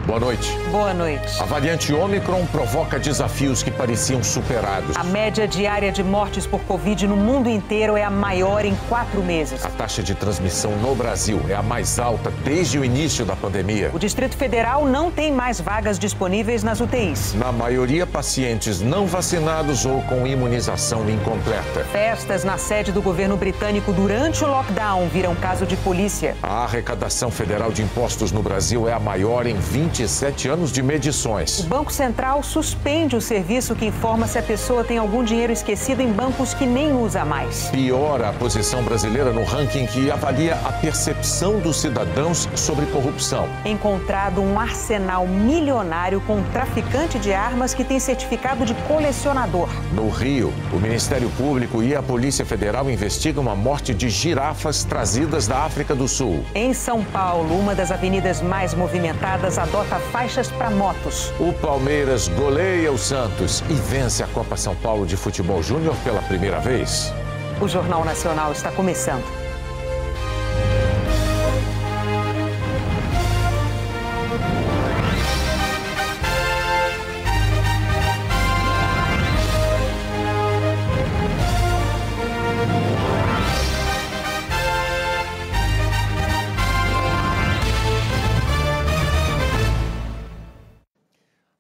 Boa noite. Boa noite. A variante Ômicron provoca desafios que pareciam superados. A média diária de mortes por Covid no mundo inteiro é a maior em 4 meses. A taxa de transmissão no Brasil é a mais alta desde o início da pandemia. O Distrito Federal não tem mais vagas disponíveis nas UTIs. Na maioria, pacientes não vacinados ou com imunização incompleta. Festas na sede do governo britânico durante o lockdown viram caso de polícia. A arrecadação federal de impostos no Brasil é a maior em 27 anos de medições. O Banco Central suspende o serviço que informa se a pessoa tem algum dinheiro esquecido em bancos que nem usa mais. Piora a posição brasileira no ranking que avalia a percepção dos cidadãos sobre corrupção. Encontrado um arsenal milionário com um traficante de armas que tem certificado de colecionador. No Rio, o Ministério Público e a Polícia Federal investigam a morte de girafas trazidas da África do Sul. Em São Paulo, uma das avenidas mais movimentadas adota faixas para motos. O Palmeiras goleia o Santos e vence a Copa São Paulo de Futebol Júnior pela primeira vez. O Jornal Nacional está começando.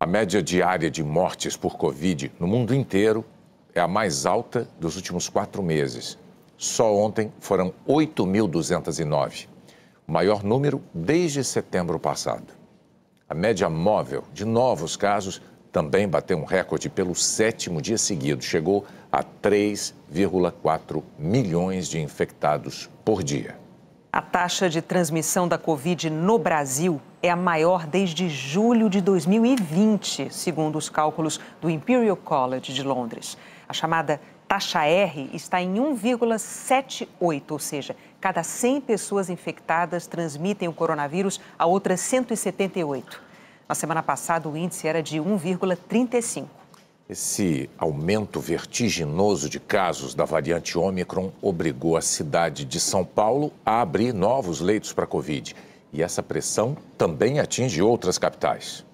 A média diária de mortes por Covid no mundo inteiro é a mais alta dos últimos 4 meses. Só ontem foram 8.209, o maior número desde setembro passado. A média móvel de novos casos também bateu um recorde pelo 7º dia seguido. Chegou a 3,4 milhões de infectados por dia. A taxa de transmissão da Covid no Brasil é a maior desde julho de 2020, segundo os cálculos do Imperial College de Londres. A chamada taxa R está em 1,78, ou seja, cada 100 pessoas infectadas transmitem o coronavírus a outras 178. Na semana passada, o índice era de 1,35. Esse aumento vertiginoso de casos da variante Ômicron obrigou a cidade de São Paulo a abrir novos leitos para Covid. E essa pressão também atinge outras capitais.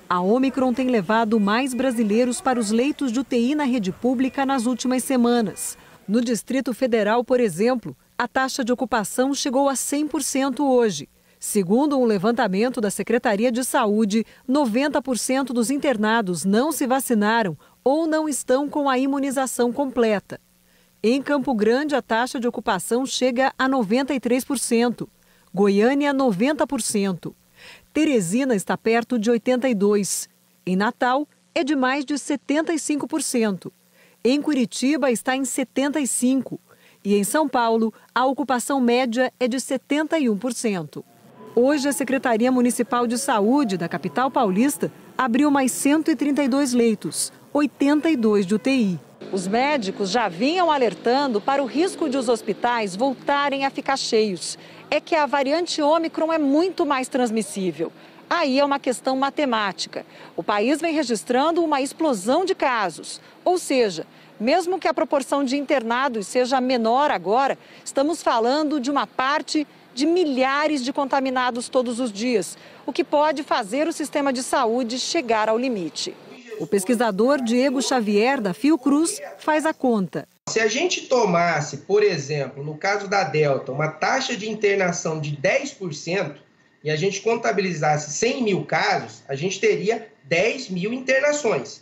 A Ômicron tem levado mais brasileiros para os leitos de UTI na rede pública nas últimas semanas. No Distrito Federal, por exemplo, a taxa de ocupação chegou a 100% hoje. Segundo um levantamento da Secretaria de Saúde, 90% dos internados não se vacinaram ou não estão com a imunização completa. Em Campo Grande, a taxa de ocupação chega a 93%. Goiânia, 90%. Teresina está perto de 82%. Em Natal, é de mais de 75%. Em Curitiba, está em 75%. E em São Paulo, a ocupação média é de 71%. Hoje, a Secretaria Municipal de Saúde da capital paulista abriu mais 132 leitos, 82 de UTI. Os médicos já vinham alertando para o risco de os hospitais voltarem a ficar cheios. É que a variante Ômicron é muito mais transmissível. Aí é uma questão matemática. O país vem registrando uma explosão de casos. Ou seja, mesmo que a proporção de internados seja menor agora, estamos falando de uma parte de milhares de contaminados todos os dias, o que pode fazer o sistema de saúde chegar ao limite. O pesquisador Diego Xavier, da Fiocruz, faz a conta. Se a gente tomasse, por exemplo, no caso da Delta, uma taxa de internação de 10% e a gente contabilizasse 100 mil casos, a gente teria 10 mil internações.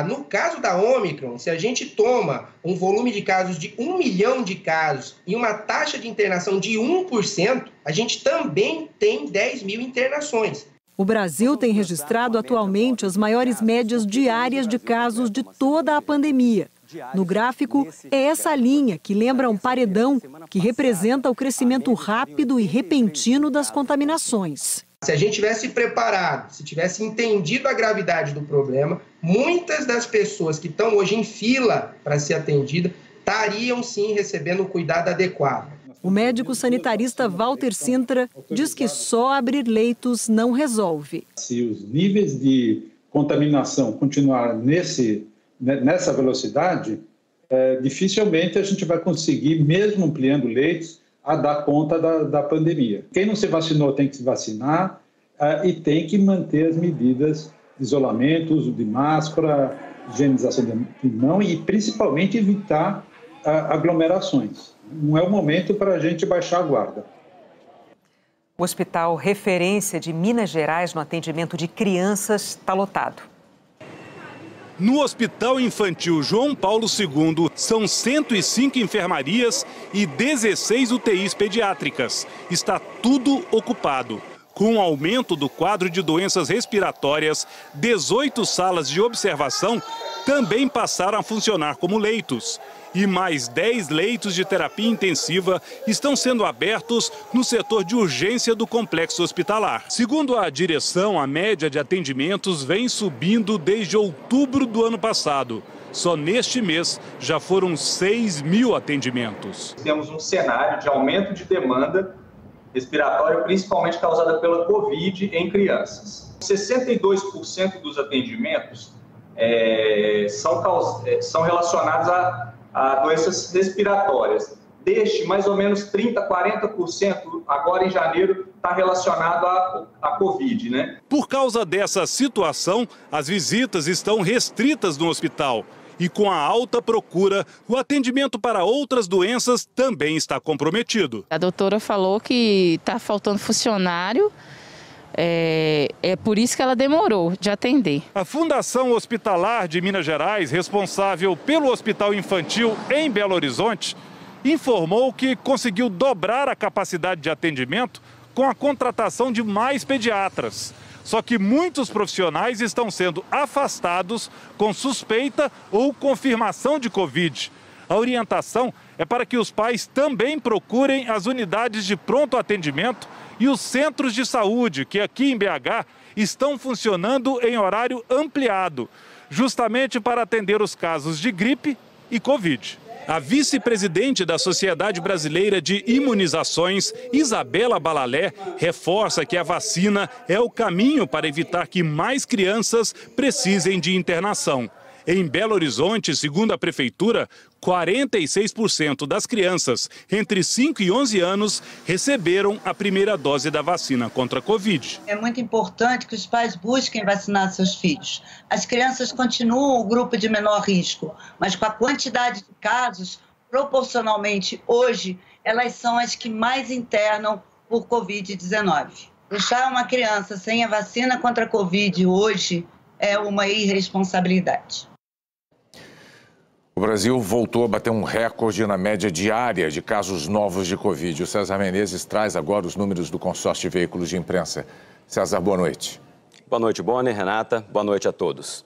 No caso da Ômicron, se a gente toma um volume de casos de 1 milhão de casos e uma taxa de internação de 1%, a gente também tem 10 mil internações. O Brasil tem registrado atualmente as maiores médias diárias de casos de toda a pandemia. No gráfico, é essa linha que lembra um paredão que representa o crescimento rápido e repentino das contaminações. Se a gente tivesse preparado, se tivesse entendido a gravidade do problema, muitas das pessoas que estão hoje em fila para ser atendidas estariam sim recebendo o cuidado adequado. O médico sanitarista Walter Sintra diz que só abrir leitos não resolve. Se os níveis de contaminação continuarem nessa velocidade, dificilmente a gente vai conseguir, mesmo ampliando leitos, a dar conta da pandemia. Quem não se vacinou tem que se vacinar, e tem que manter as medidas de isolamento, uso de máscara, higienização de mão e principalmente evitar aglomerações. Não é o momento para a gente baixar a guarda. O hospital referência de Minas Gerais no atendimento de crianças está lotado. No Hospital Infantil João Paulo II, são 105 enfermarias e 16 UTIs pediátricas. Está tudo ocupado. Com o aumento do quadro de doenças respiratórias, 18 salas de observação também passaram a funcionar como leitos. E mais 10 leitos de terapia intensiva estão sendo abertos no setor de urgência do complexo hospitalar. Segundo a direção, a média de atendimentos vem subindo desde outubro do ano passado. Só neste mês já foram 6.000 atendimentos. Temos um cenário de aumento de demanda respiratória, principalmente causada pela Covid em crianças. 62% dos atendimentos são relacionados a doenças respiratórias. Deste, mais ou menos 30%, 40%, agora em janeiro, está relacionado à Covid, né? Por causa dessa situação, as visitas estão restritas no hospital. E com a alta procura, o atendimento para outras doenças também está comprometido. A doutora falou que está faltando funcionário. É por isso que ela demorou de atender. A Fundação Hospitalar de Minas Gerais, responsável pelo Hospital Infantil em Belo Horizonte, informou que conseguiu dobrar a capacidade de atendimento com a contratação de mais pediatras. Só que muitos profissionais estão sendo afastados com suspeita ou confirmação de Covid. A orientação é para que os pais também procurem as unidades de pronto atendimento e os centros de saúde, que aqui em BH estão funcionando em horário ampliado, justamente para atender os casos de gripe e Covid. A vice-presidente da Sociedade Brasileira de Imunizações, Isabela Balalé, reforça que a vacina é o caminho para evitar que mais crianças precisem de internação. Em Belo Horizonte, segundo a Prefeitura, 46% das crianças entre 5 e 11 anos receberam a primeira dose da vacina contra a Covid. É muito importante que os pais busquem vacinar seus filhos. As crianças continuam o grupo de menor risco, mas com a quantidade de casos, proporcionalmente hoje, elas são as que mais internam por Covid-19. Deixar uma criança sem a vacina contra a Covid hoje é uma irresponsabilidade. O Brasil voltou a bater um recorde na média diária de casos novos de Covid. O César Menezes traz agora os números do consórcio de veículos de imprensa. César, boa noite. Boa noite, Bonner, Renata. Boa noite a todos.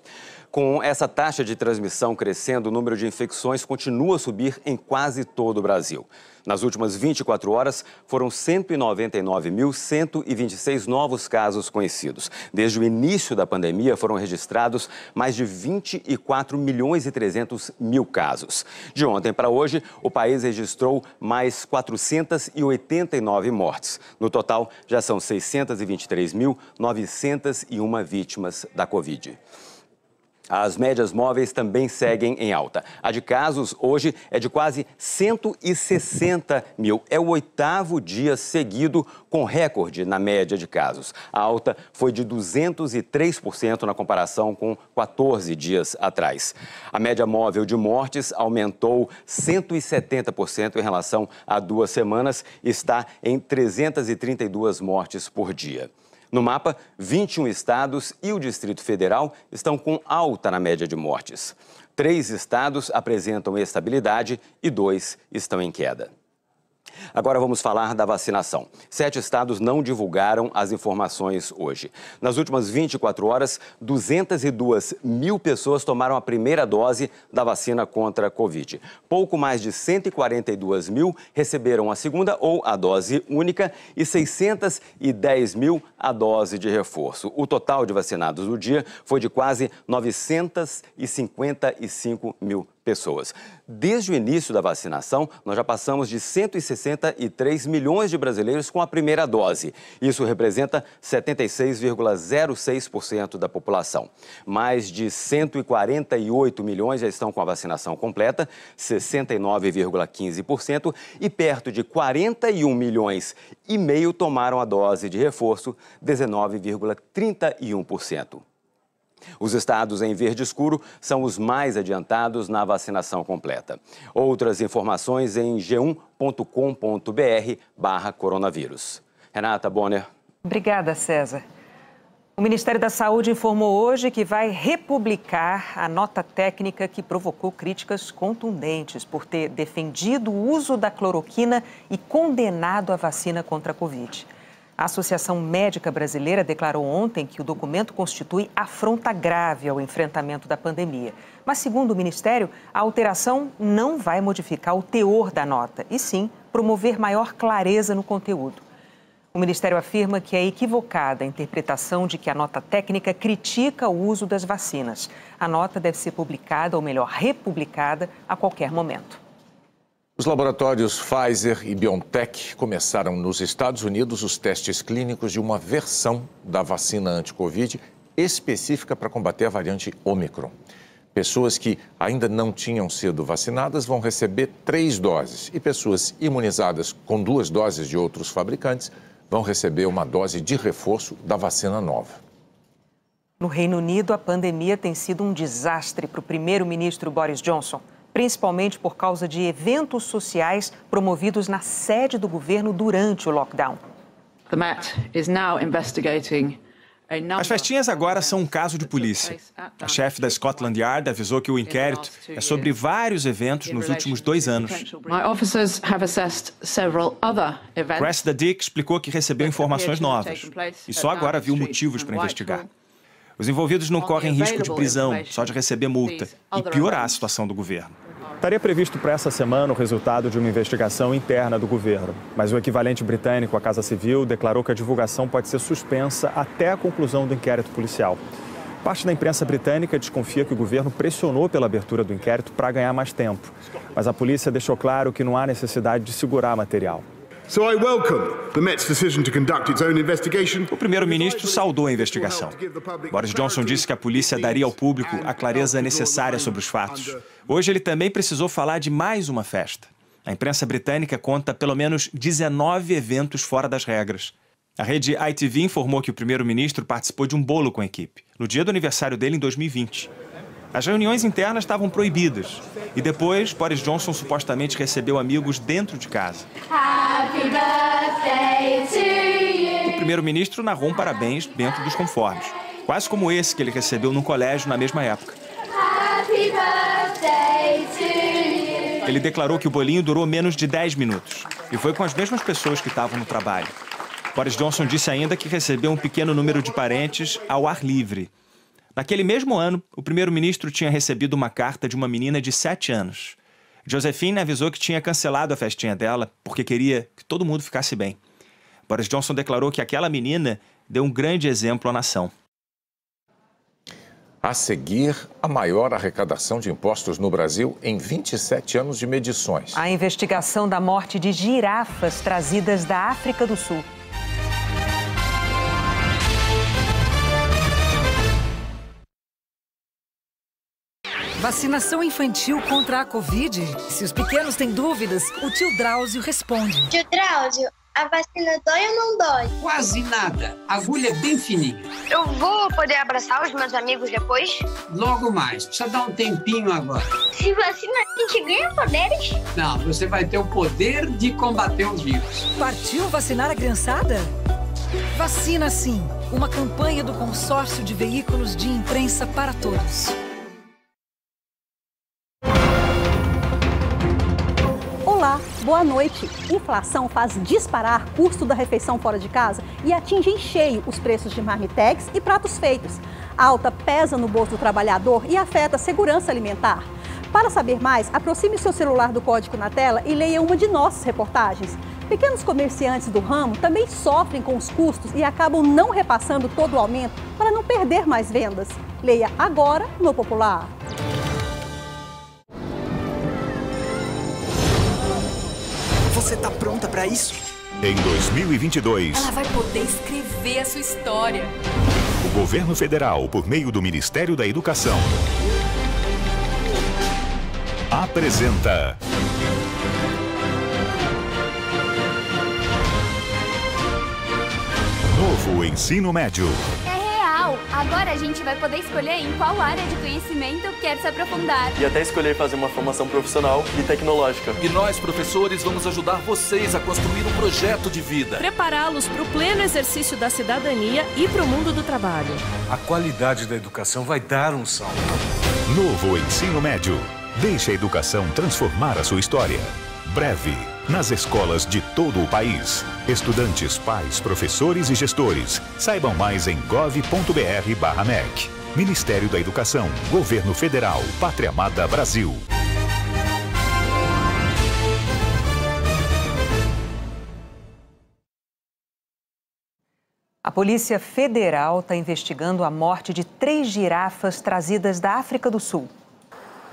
Com essa taxa de transmissão crescendo, o número de infecções continua a subir em quase todo o Brasil. Nas últimas 24 horas, foram 199.126 novos casos conhecidos. Desde o início da pandemia, foram registrados mais de 24.300.000 casos. De ontem para hoje, o país registrou mais 489 mortes. No total, já são 623.901 vítimas da Covid. As médias móveis também seguem em alta. A de casos hoje é de quase 160 mil. É o 8º dia seguido com recorde na média de casos. A alta foi de 203% na comparação com 14 dias atrás. A média móvel de mortes aumentou 170% em relação a 2 semanas e está em 332 mortes por dia. No mapa, 21 estados e o Distrito Federal estão com alta na média de mortes. 3 estados apresentam estabilidade e 2 estão em queda. Agora vamos falar da vacinação. 7 estados não divulgaram as informações hoje. Nas últimas 24 horas, 202 mil pessoas tomaram a primeira dose da vacina contra a Covid. Pouco mais de 142 mil receberam a segunda ou a dose única e 610 mil a dose de reforço. O total de vacinados do dia foi de quase 955 mil pessoas. Desde o início da vacinação, nós já passamos de 163 milhões de brasileiros com a primeira dose. Isso representa 76,06% da população. Mais de 148 milhões já estão com a vacinação completa, 69,15%, e perto de 41 milhões e meio tomaram a dose de reforço, 19,31%. Os estados em verde escuro são os mais adiantados na vacinação completa. Outras informações em g1.com.br/coronavírus. Renata Bonner. Obrigada, César. O Ministério da Saúde informou hoje que vai republicar a nota técnica que provocou críticas contundentes por ter defendido o uso da cloroquina e condenado a vacina contra a Covid. A Associação Médica Brasileira declarou ontem que o documento constitui afronta grave ao enfrentamento da pandemia. Mas, segundo o Ministério, a alteração não vai modificar o teor da nota, e sim promover maior clareza no conteúdo. O Ministério afirma que é equivocada a interpretação de que a nota técnica critica o uso das vacinas. A nota deve ser publicada, ou melhor, republicada, a qualquer momento. Os laboratórios Pfizer e BioNTech começaram nos Estados Unidos os testes clínicos de uma versão da vacina anti-Covid específica para combater a variante Ômicron. Pessoas que ainda não tinham sido vacinadas vão receber 3 doses e pessoas imunizadas com 2 doses de outros fabricantes vão receber uma dose de reforço da vacina nova. No Reino Unido, a pandemia tem sido um desastre para o primeiro-ministro Boris Johnson, principalmente por causa de eventos sociais promovidos na sede do governo durante o lockdown. As festinhas agora são um caso de polícia. A chefe da Scotland Yard avisou que o inquérito é sobre vários eventos nos últimos 2 anos. Cressida Dick explicou que recebeu informações novas e só agora viu motivos para investigar. Os envolvidos não correm risco de prisão, só de receber multa e piorar a situação do governo. Estaria previsto para essa semana o resultado de uma investigação interna do governo, mas o equivalente britânico à Casa Civil declarou que a divulgação pode ser suspensa até a conclusão do inquérito policial. Parte da imprensa britânica desconfia que o governo pressionou pela abertura do inquérito para ganhar mais tempo, mas a polícia deixou claro que não há necessidade de segurar material. O primeiro-ministro saudou a investigação. Boris Johnson disse que a polícia daria ao público a clareza necessária sobre os fatos. Hoje ele também precisou falar de mais uma festa. A imprensa britânica conta pelo menos 19 eventos fora das regras. A rede ITV informou que o primeiro-ministro participou de um bolo com a equipe, no dia do aniversário dele em 2020. As reuniões internas estavam proibidas. E depois, Boris Johnson supostamente recebeu amigos dentro de casa. Happy birthday to you. O primeiro-ministro narrou um parabéns dentro dos conformes, quase como esse que ele recebeu no colégio na mesma época. Happy birthday to you. Ele declarou que o bolinho durou menos de 10 minutos e foi com as mesmas pessoas que estavam no trabalho. Boris Johnson disse ainda que recebeu um pequeno número de parentes ao ar livre. Naquele mesmo ano, o primeiro-ministro tinha recebido uma carta de uma menina de 7 anos. Josephine avisou que tinha cancelado a festinha dela porque queria que todo mundo ficasse bem. Boris Johnson declarou que aquela menina deu um grande exemplo à nação. A seguir, a maior arrecadação de impostos no Brasil em 27 anos de medições. A investigação da morte de girafas trazidas da África do Sul. Vacinação infantil contra a Covid? Se os pequenos têm dúvidas, o tio Drauzio responde. Tio Drauzio, a vacina dói ou não dói? Quase nada. A agulha é bem fininha. Eu vou poder abraçar os meus amigos depois? Logo mais. Precisa dar um tempinho agora. Se vacina, a gente ganha poderes? Não, você vai ter o poder de combater o vírus. Partiu vacinar a criançada? Vacina Sim, uma campanha do Consórcio de Veículos de Imprensa para Todos. Olá, boa noite. Inflação faz disparar custo da refeição fora de casa e atinge em cheio os preços de marmitex e pratos feitos. A alta pesa no bolso do trabalhador e afeta a segurança alimentar. Para saber mais, aproxime seu celular do código na tela e leia uma de nossas reportagens. Pequenos comerciantes do ramo também sofrem com os custos e acabam não repassando todo o aumento para não perder mais vendas. Leia agora no Popular. Você tá pronta pra isso? Em 2022... Ela vai poder escrever a sua história. O governo federal, por meio do Ministério da Educação, apresenta... Novo Ensino Médio. Agora a gente vai poder escolher em qual área de conhecimento quer se aprofundar. E até escolher fazer uma formação profissional e tecnológica. E nós, professores, vamos ajudar vocês a construir um projeto de vida. Prepará-los para o pleno exercício da cidadania e para o mundo do trabalho. A qualidade da educação vai dar um salto. Novo Ensino Médio. Deixe a educação transformar a sua história. Breve. Nas escolas de todo o país. Estudantes, pais, professores e gestores. Saibam mais em gov.br/MEC. Ministério da Educação, Governo Federal, Pátria Amada Brasil. A Polícia Federal está investigando a morte de 3 girafas trazidas da África do Sul.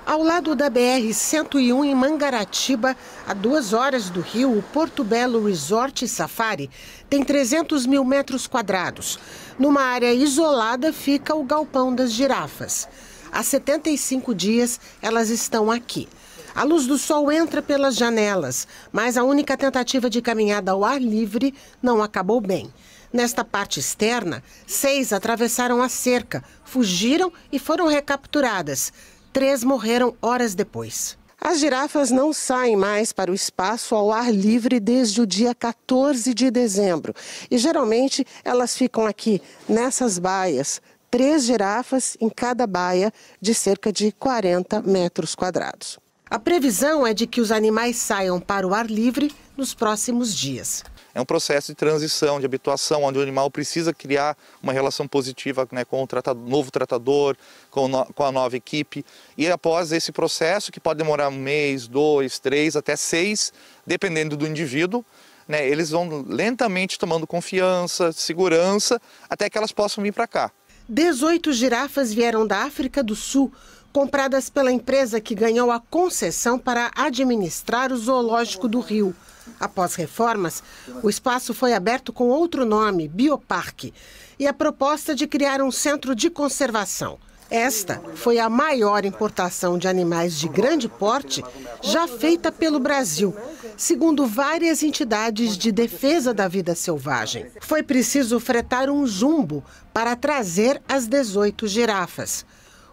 Ao lado da BR-101 em Mangaratiba, a 2 horas do Rio, o Porto Belo Resort e Safari tem 300 mil metros quadrados. Numa área isolada fica o Galpão das Girafas. Há 75 dias elas estão aqui. A luz do sol entra pelas janelas, mas a única tentativa de caminhada ao ar livre não acabou bem. Nesta parte externa, 6 atravessaram a cerca, fugiram e foram recapturadas. 3 morreram horas depois. As girafas não saem mais para o espaço ao ar livre desde o dia 14 de dezembro. E geralmente elas ficam aqui nessas baias, 3 girafas em cada baia de cerca de 40 metros quadrados. A previsão é de que os animais saiam para o ar livre nos próximos dias. É um processo de transição, de habituação, onde o animal precisa criar uma relação positiva, né, com o novo tratador, com a nova equipe. E após esse processo, que pode demorar 1 mês, 2, 3, até 6, dependendo do indivíduo, né, eles vão lentamente tomando confiança, segurança, até que elas possam vir para cá. 18 girafas vieram da África do Sul, compradas pela empresa que ganhou a concessão para administrar o zoológico do Rio. Após reformas, o espaço foi aberto com outro nome, Bioparque, e a proposta de criar um centro de conservação. Esta foi a maior importação de animais de grande porte já feita pelo Brasil, segundo várias entidades de defesa da vida selvagem. Foi preciso fretar um jumbo para trazer as 18 girafas.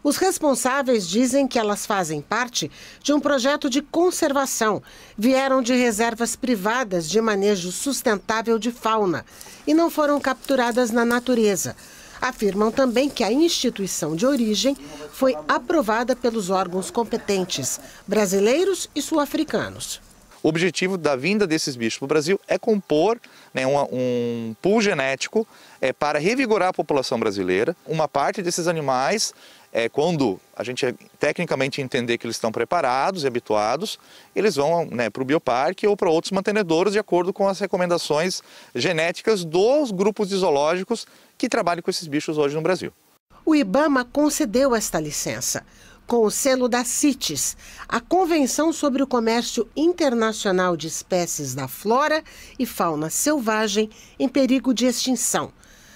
Os responsáveis dizem que elas fazem parte de um projeto de conservação, vieram de reservas privadas de manejo sustentável de fauna e não foram capturadas na natureza. Afirmam também que a instituição de origem foi aprovada pelos órgãos competentes, brasileiros e sul-africanos. O objetivo da vinda desses bichos para o Brasil é compor, né, um pool genético para revigorar a população brasileira. Uma parte desses animais, quando a gente tecnicamente entender que eles estão preparados e habituados, eles vão, né, para o bioparque ou para outros mantenedouros de acordo com as recomendações genéticas dos grupos de zoológicos que trabalham com esses bichos hoje no Brasil. O IBAMA concedeu esta licença. Com o selo da CITES, a Convenção sobre o Comércio Internacional de Espécies da Flora e Fauna Selvagem em Perigo de Extinção.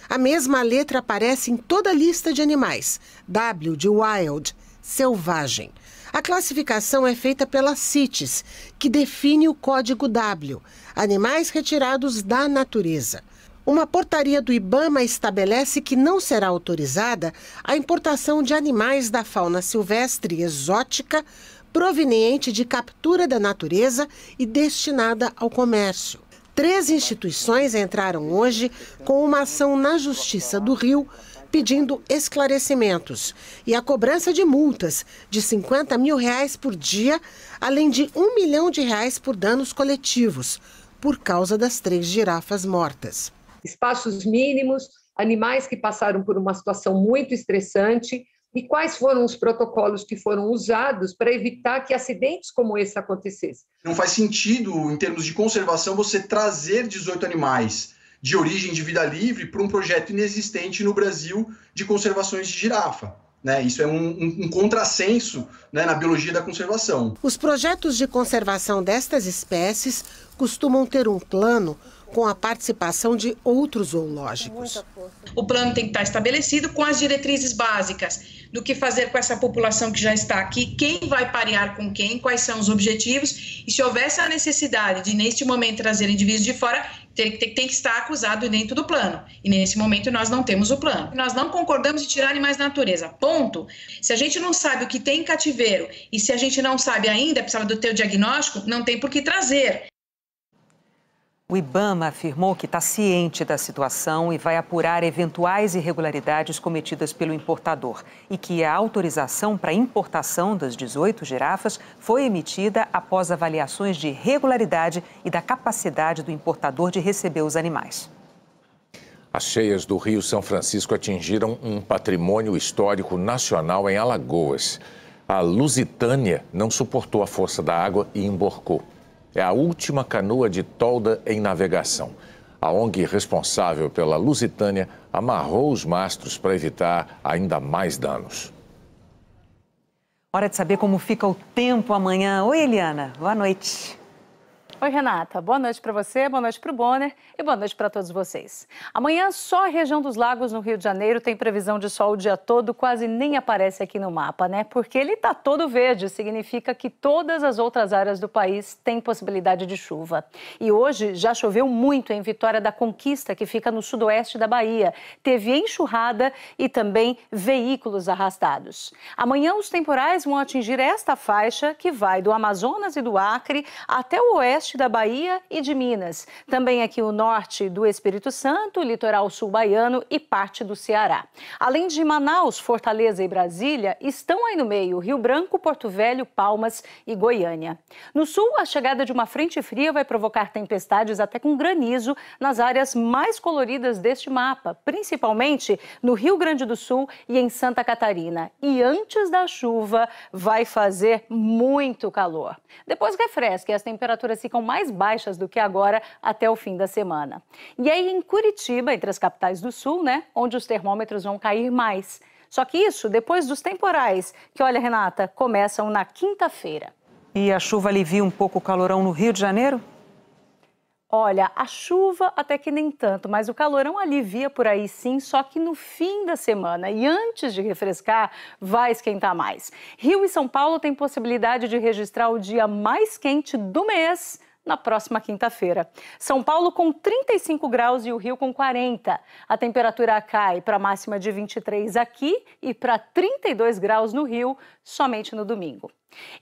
A mesma letra aparece em toda a lista de animais, W de Wild, selvagem. A classificação é feita pela CITES, que define o código W, animais retirados da natureza. Uma portaria do IBAMA estabelece que não será autorizada a importação de animais da fauna silvestre exótica proveniente de captura da natureza e destinada ao comércio. 3 instituições entraram hoje com uma ação na Justiça do Rio pedindo esclarecimentos e a cobrança de multas de R$50 mil por dia, além de R$1 milhão por danos coletivos, por causa das 3 girafas mortas. Espaços mínimos, animais que passaram por uma situação muito estressante e quais foram os protocolos que foram usados para evitar que acidentes como esse acontecessem. Não faz sentido, em termos de conservação, você trazer 18 animais de origem de vida livre para um projeto inexistente no Brasil de conservações de girafa. né? Isso é um contrassenso, né, na biologia da conservação. Os projetos de conservação destas espécies costumam ter um plano com a participação de outros zoológicos. O plano tem que estar estabelecido com as diretrizes básicas do que fazer com essa população que já está aqui, quem vai parear com quem, quais são os objetivos, e se houvesse a necessidade de, neste momento, trazer indivíduos de fora, tem que estar acusado dentro do plano. E, nesse momento, nós não temos o plano. Nós não concordamos em tirar animais da natureza, ponto. Se a gente não sabe o que tem em cativeiro, e se a gente não sabe ainda, precisava do teu diagnóstico, não tem por que trazer. O IBAMA afirmou que está ciente da situação e vai apurar eventuais irregularidades cometidas pelo importador e que a autorização para importação das 18 girafas foi emitida após avaliações de regularidade e da capacidade do importador de receber os animais. As cheias do Rio São Francisco atingiram um patrimônio histórico nacional em Alagoas. A Lusitânia não suportou a força da água e emborcou. É a última canoa de tolda em navegação. A ONG responsável pela Lusitânia amarrou os mastros para evitar ainda mais danos. Hora de saber como fica o tempo amanhã. Oi, Eliana. Boa noite. Oi, Renata. Boa noite para você, boa noite para o Bonner e boa noite para todos vocês. Amanhã, só a região dos lagos no Rio de Janeiro tem previsão de sol o dia todo, quase nem aparece aqui no mapa, né? Porque ele está todo verde, significa que todas as outras áreas do país têm possibilidade de chuva. E hoje já choveu muito em Vitória da Conquista, que fica no sudoeste da Bahia. Teve enxurrada e também veículos arrastados. Amanhã, os temporais vão atingir esta faixa, que vai do Amazonas e do Acre até o oeste da Bahia e de Minas. Também aqui o norte do Espírito Santo, o litoral sul baiano e parte do Ceará. Além de Manaus, Fortaleza e Brasília, estão aí no meio Rio Branco, Porto Velho, Palmas e Goiânia. No sul, a chegada de uma frente fria vai provocar tempestades até com granizo nas áreas mais coloridas deste mapa, principalmente no Rio Grande do Sul e em Santa Catarina. E antes da chuva, vai fazer muito calor. Depois refresca e as temperaturas ficam mais baixas do que agora até o fim da semana. E aí em Curitiba, entre as capitais do sul, né, onde os termômetros vão cair mais. Só que isso depois dos temporais, que, olha, Renata, começam na quinta-feira. E a chuva alivia um pouco o calorão no Rio de Janeiro? Olha, a chuva até que nem tanto, mas o calorão alivia por aí sim, só que no fim da semana e antes de refrescar, vai esquentar mais. Rio e São Paulo têm possibilidade de registrar o dia mais quente do mês na próxima quinta-feira. São Paulo com 35 graus e o Rio com 40. A temperatura cai para a máxima de 23 aqui e para 32 graus no Rio somente no domingo.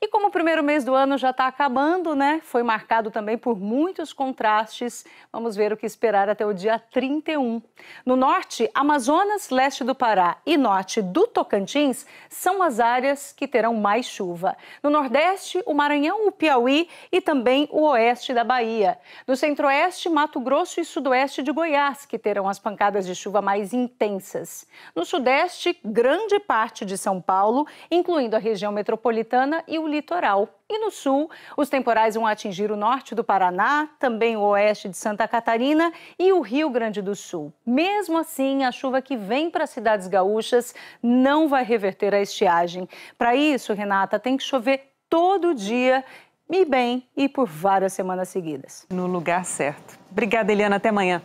E como o primeiro mês do ano já está acabando, né? Foi marcado também por muitos contrastes. Vamos ver o que esperar até o dia 31. No norte, Amazonas, leste do Pará e norte do Tocantins são as áreas que terão mais chuva. No nordeste, o Maranhão, o Piauí e também o oeste da Bahia. No centro-oeste, Mato Grosso e sudoeste de Goiás, que terão as pancadas de chuva mais intensas. No sudeste, grande parte de São Paulo, incluindo a região metropolitana e o litoral. E no sul, os temporais vão atingir o norte do Paraná, também o oeste de Santa Catarina e o Rio Grande do Sul. Mesmo assim, a chuva que vem para as cidades gaúchas não vai reverter a estiagem. Para isso, Renata, tem que chover todo dia e bem e por várias semanas seguidas. No lugar certo. Obrigada, Eliana. Até amanhã.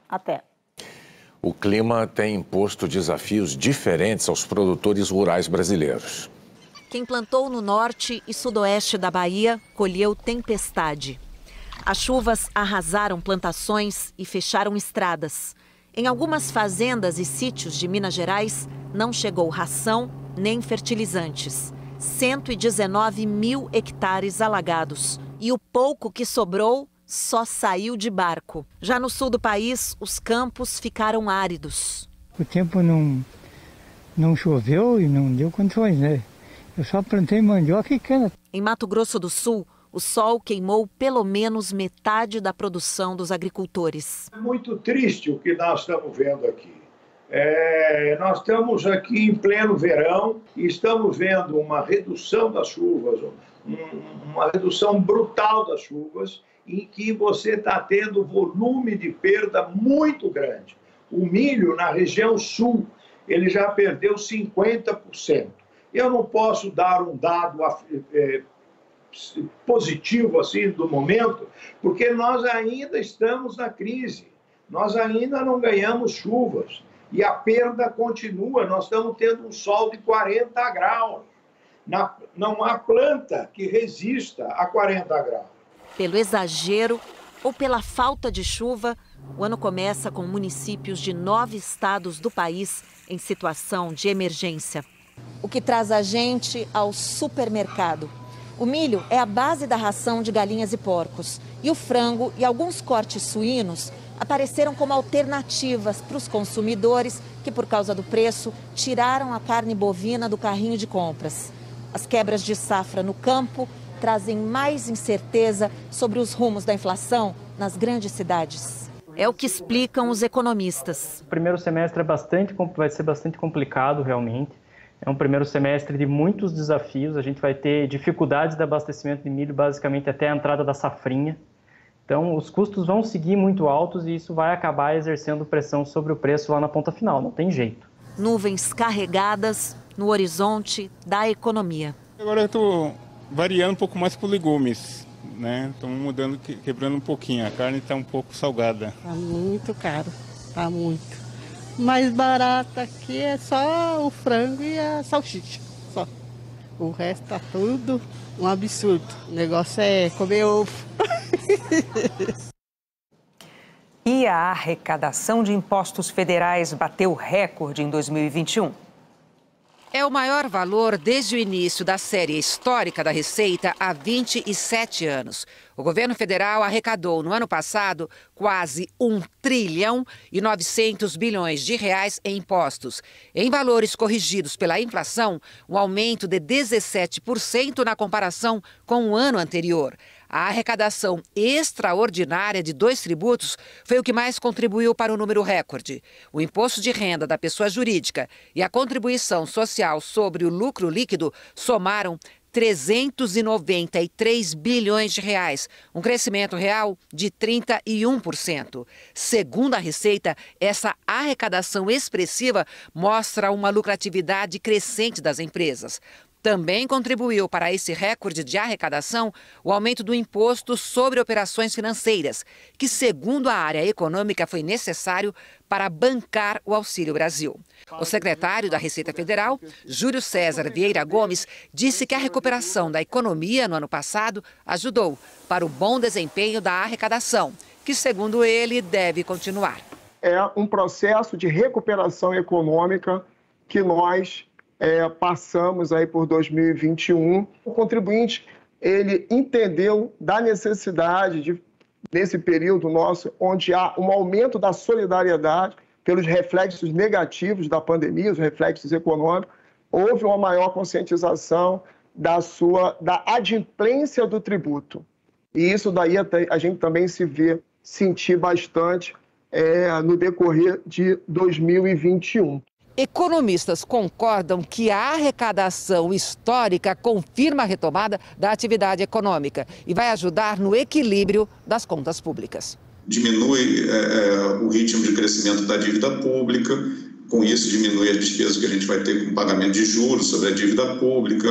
Até. O clima tem imposto desafios diferentes aos produtores rurais brasileiros. Quem plantou no norte e sudoeste da Bahia colheu tempestade. As chuvas arrasaram plantações e fecharam estradas. Em algumas fazendas e sítios de Minas Gerais, não chegou ração nem fertilizantes. 119 mil hectares alagados. E o pouco que sobrou só saiu de barco. Já no sul do país, os campos ficaram áridos. O tempo não choveu e não deu condições, né? Eu só plantei mandioca e cana. Em Mato Grosso do Sul, o sol queimou pelo menos metade da produção dos agricultores. É muito triste o que nós estamos vendo aqui. Nós estamos aqui em pleno verão e estamos vendo uma redução das chuvas, uma redução brutal das chuvas, em que você está tendo volume de perda muito grande. O milho na região sul ele já perdeu 50%. Eu não posso dar um dado positivo assim do momento, porque nós ainda estamos na crise, nós ainda não ganhamos chuvas e a perda continua, nós estamos tendo um sol de 40 graus. Não há planta que resista a 40 graus. Pelo exagero ou pela falta de chuva, o ano começa com municípios de 9 estados do país em situação de emergência. O que traz a gente ao supermercado. O milho é a base da ração de galinhas e porcos. E o frango e alguns cortes suínos apareceram como alternativas para os consumidores que, por causa do preço, tiraram a carne bovina do carrinho de compras. As quebras de safra no campo trazem mais incerteza sobre os rumos da inflação nas grandes cidades. É o que explicam os economistas. O primeiro semestre vai ser bastante complicado, realmente. É um primeiro semestre de muitos desafios. A gente vai ter dificuldades de abastecimento de milho, basicamente até a entrada da safrinha. Então, os custos vão seguir muito altos e isso vai acabar exercendo pressão sobre o preço lá na ponta final, não tem jeito. Nuvens carregadas no horizonte da economia. Agora eu estou variando um pouco mais por legumes, né? Estamos mudando, quebrando um pouquinho. A carne está um pouco salgada. Está muito caro, está muito. Mais barato aqui é só o frango e a salsicha, só. O resto tá tudo um absurdo. O negócio é comer ovo. E a arrecadação de impostos federais bateu recorde em 2021. É o maior valor desde o início da série histórica da Receita há 27 anos. O governo federal arrecadou no ano passado quase 1 trilhão e 900 bilhões de reais em impostos. Em valores corrigidos pela inflação, um aumento de 17% na comparação com o ano anterior. A arrecadação extraordinária de 2 tributos foi o que mais contribuiu para o número recorde. O imposto de renda da pessoa jurídica e a contribuição social sobre o lucro líquido somaram 393 bilhões de reais, um crescimento real de 31%. Segundo a Receita, essa arrecadação expressiva mostra uma lucratividade crescente das empresas. Também contribuiu para esse recorde de arrecadação o aumento do imposto sobre operações financeiras, que, segundo a área econômica, foi necessário para bancar o Auxílio Brasil. O secretário da Receita Federal, Júlio César Vieira Gomes, disse que a recuperação da economia no ano passado ajudou para o bom desempenho da arrecadação, que, segundo ele, deve continuar. É um processo de recuperação econômica que nós passamos aí por 2021. O contribuinte, ele entendeu da necessidade nesse período nosso, onde há um aumento da solidariedade pelos reflexos negativos da pandemia, os reflexos econômicos, houve uma maior conscientização da adimplência do tributo. E isso daí a gente também sentir bastante no decorrer de 2021. Economistas concordam que a arrecadação histórica confirma a retomada da atividade econômica e vai ajudar no equilíbrio das contas públicas. Diminui o ritmo de crescimento da dívida pública, com isso diminui as despesas que a gente vai ter com pagamento de juros sobre a dívida pública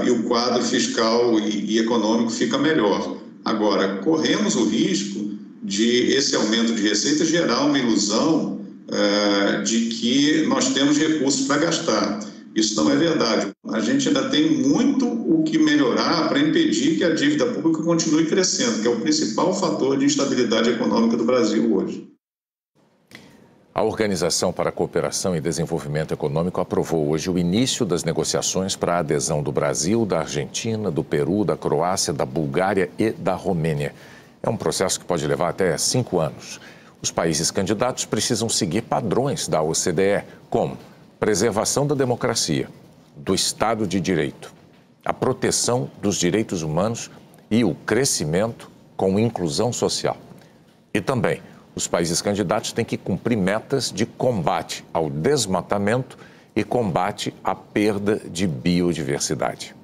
e o quadro fiscal e econômico fica melhor. Agora, corremos o risco de esse aumento de receita gerar uma ilusão de que nós temos recursos para gastar. Isso não é verdade. A gente ainda tem muito o que melhorar para impedir que a dívida pública continue crescendo, que é o principal fator de instabilidade econômica do Brasil hoje. A Organização para a Cooperação e Desenvolvimento Econômico aprovou hoje o início das negociações para a adesão do Brasil, da Argentina, do Peru, da Croácia, da Bulgária e da Romênia. É um processo que pode levar até 5 anos. Os países candidatos precisam seguir padrões da OCDE, como preservação da democracia, do Estado de Direito, a proteção dos direitos humanos e o crescimento com inclusão social. E também, os países candidatos têm que cumprir metas de combate ao desmatamento e combate à perda de biodiversidade.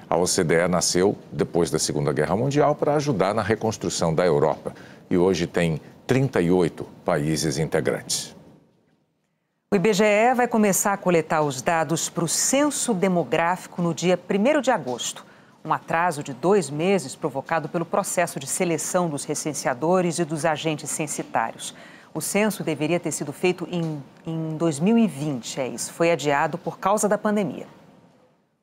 A OCDE nasceu depois da Segunda Guerra Mundial para ajudar na reconstrução da Europa e hoje tem 38 países integrantes. O IBGE vai começar a coletar os dados para o censo demográfico no dia 1º de agosto. Um atraso de 2 meses provocado pelo processo de seleção dos recenseadores e dos agentes censitários. O censo deveria ter sido feito em 2020, isso. Foi adiado por causa da pandemia.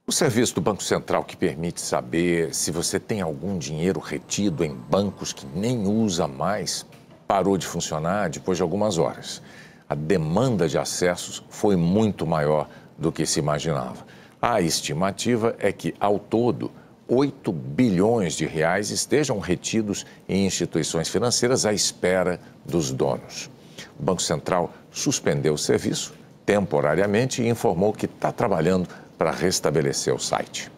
O serviço do Banco Central que permite saber se você tem algum dinheiro retido em bancos que nem usa mais, parou de funcionar depois de algumas horas. A demanda de acessos foi muito maior do que se imaginava. A estimativa é que, ao todo, 8 bilhões de reais estejam retidos em instituições financeiras à espera dos donos. O Banco Central suspendeu o serviço temporariamente e informou que está trabalhando para restabelecer o site.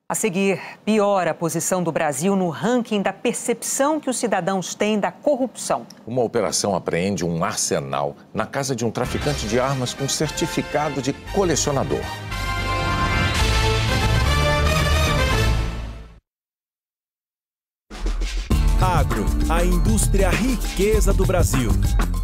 A seguir, piora a posição do Brasil no ranking da percepção que os cidadãos têm da corrupção. Uma operação apreende um arsenal na casa de um traficante de armas com certificado de colecionador. Agro, a indústria riqueza do Brasil.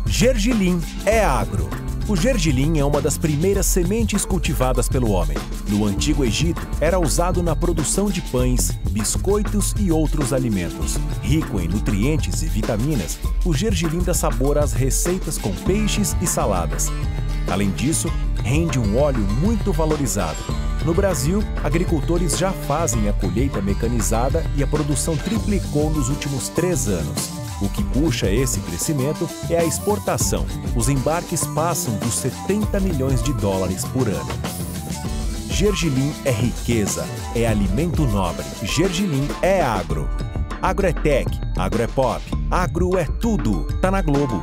Gergelim é agro. O gergelim é uma das primeiras sementes cultivadas pelo homem. No Antigo Egito, era usado na produção de pães, biscoitos e outros alimentos. Rico em nutrientes e vitaminas, o gergelim dá sabor às receitas com peixes e saladas. Além disso, rende um óleo muito valorizado. No Brasil, agricultores já fazem a colheita mecanizada e a produção triplicou nos últimos 3 anos. O que puxa esse crescimento é a exportação. Os embarques passam dos 70 milhões de dólares por ano. Gergelim é riqueza, é alimento nobre. Gergelim é agro. Agro é tech, agro é pop, agro é tudo. Tá na Globo.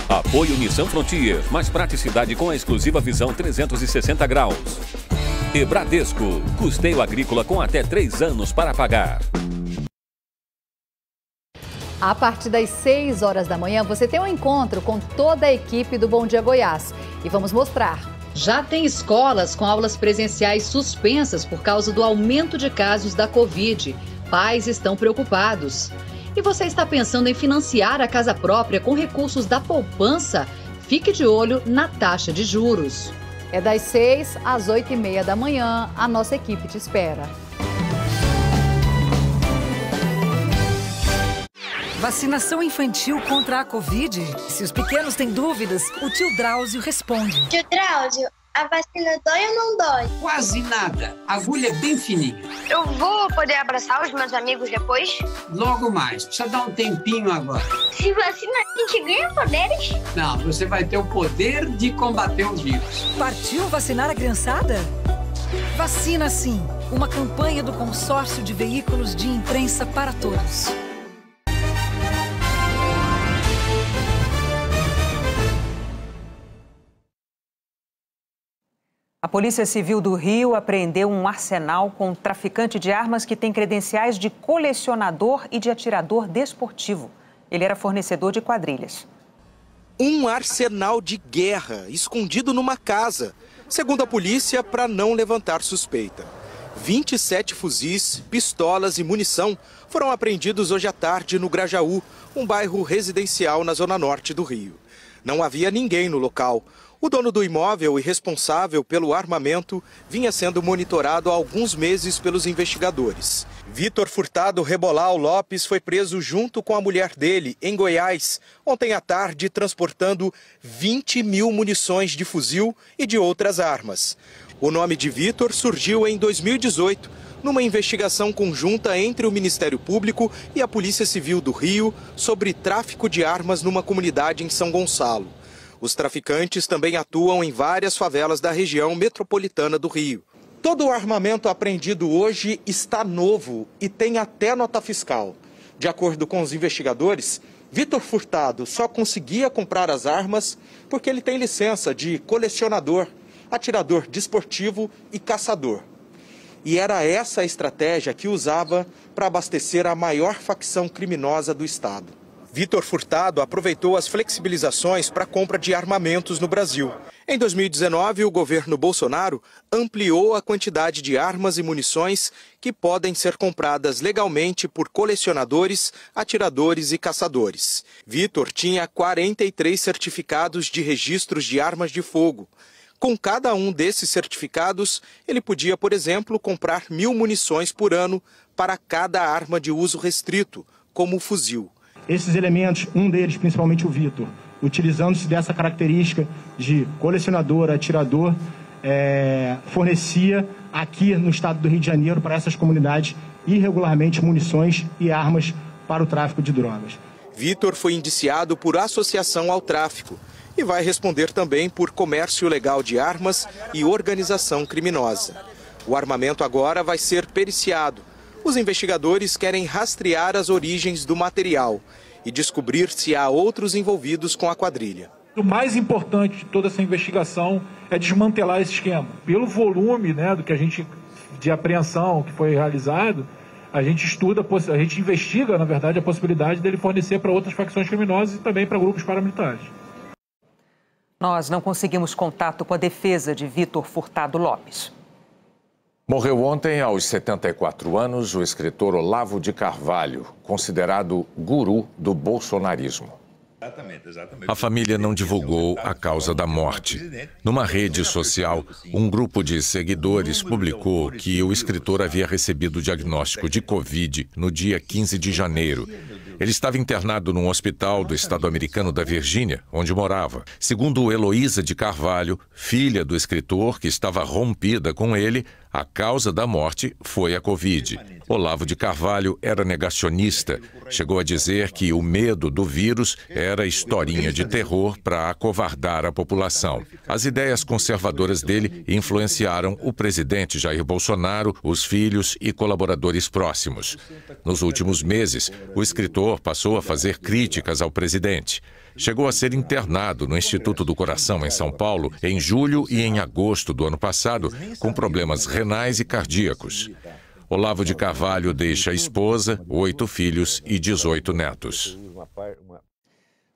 Apoio Nissan Frontier, mais praticidade com a exclusiva visão 360 graus. E Bradesco, custeio agrícola com até 3 anos para pagar. A partir das 6 horas da manhã, você tem um encontro com toda a equipe do Bom Dia Goiás. E vamos mostrar. Já tem escolas com aulas presenciais suspensas por causa do aumento de casos da Covid. Pais estão preocupados. E você está pensando em financiar a casa própria com recursos da poupança? Fique de olho na taxa de juros. É das 6 às 8h30 da manhã. A nossa equipe te espera. Vacinação infantil contra a Covid? Se os pequenos têm dúvidas, o tio Drauzio responde. Tio Drauzio, a vacina dói ou não dói? Quase nada. A agulha é bem fininha. Eu vou poder abraçar os meus amigos depois? Logo mais. Precisa dar um tempinho agora. Se vacina, a gente ganha poderes? Não, você vai ter o poder de combater o vírus. Partiu vacinar a criançada? Vacina Sim. Uma campanha do Consórcio de Veículos de Imprensa para Todos. A Polícia Civil do Rio apreendeu um arsenal com um traficante de armas que tem credenciais de colecionador e de atirador desportivo. Ele era fornecedor de quadrilhas. Um arsenal de guerra escondido numa casa, segundo a polícia, para não levantar suspeita. 27 fuzis, pistolas e munição foram apreendidos hoje à tarde no Grajaú, um bairro residencial na zona norte do Rio. Não havia ninguém no local. O dono do imóvel e responsável pelo armamento vinha sendo monitorado há alguns meses pelos investigadores. Vitor Furtado Rebolau Lopes foi preso junto com a mulher dele, em Goiás, ontem à tarde, transportando 20 mil munições de fuzil e de outras armas. O nome de Vitor surgiu em 2018, numa investigação conjunta entre o Ministério Público e a Polícia Civil do Rio sobre tráfico de armas numa comunidade em São Gonçalo. Os traficantes também atuam em várias favelas da região metropolitana do Rio. Todo o armamento apreendido hoje está novo e tem até nota fiscal. De acordo com os investigadores, Vitor Furtado só conseguia comprar as armas porque ele tem licença de colecionador, atirador desportivo e caçador. E era essa a estratégia que usava para abastecer a maior facção criminosa do estado. Vitor Furtado aproveitou as flexibilizações para a compra de armamentos no Brasil. Em 2019, o governo Bolsonaro ampliou a quantidade de armas e munições que podem ser compradas legalmente por colecionadores, atiradores e caçadores. Vitor tinha 43 certificados de registros de armas de fogo. Com cada um desses certificados, ele podia, por exemplo, comprar 1.000 munições por ano para cada arma de uso restrito, como o fuzil. Esses elementos, um deles, principalmente o Vitor, utilizando-se dessa característica de colecionador, atirador, fornecia aqui no estado do Rio de Janeiro para essas comunidades irregularmente munições e armas para o tráfico de drogas. Vitor foi indiciado por associação ao tráfico e vai responder também por comércio ilegal de armas e organização criminosa. O armamento agora vai ser periciado. Os investigadores querem rastrear as origens do material e descobrir se há outros envolvidos com a quadrilha. O mais importante de toda essa investigação é desmantelar esse esquema. Pelo volume, do que a gente de apreensão que foi realizado, a gente investiga, na verdade, a possibilidade dele fornecer para outras facções criminosas e também para grupos paramilitares. Nós não conseguimos contato com a defesa de Vitor Furtado Lopes. Morreu ontem, aos 74 anos, o escritor Olavo de Carvalho, considerado guru do bolsonarismo. Exatamente. A família não divulgou a causa da morte. Numa rede social, um grupo de seguidores publicou que o escritor havia recebido o diagnóstico de Covid no dia 15 de janeiro. Ele estava internado num hospital do estado americano da Virgínia, onde morava. Segundo Heloísa de Carvalho, filha do escritor que estava rompida com ele, a causa da morte foi a Covid. Olavo de Carvalho era negacionista. Chegou a dizer que o medo do vírus era historinha de terror para acovardar a população. As ideias conservadoras dele influenciaram o presidente Jair Bolsonaro, os filhos e colaboradores próximos. Nos últimos meses, o escritor passou a fazer críticas ao presidente. Chegou a ser internado no Instituto do Coração, em São Paulo, em julho e em agosto do ano passado, com problemas renais e cardíacos. Olavo de Carvalho deixa a esposa, 8 filhos e 18 netos.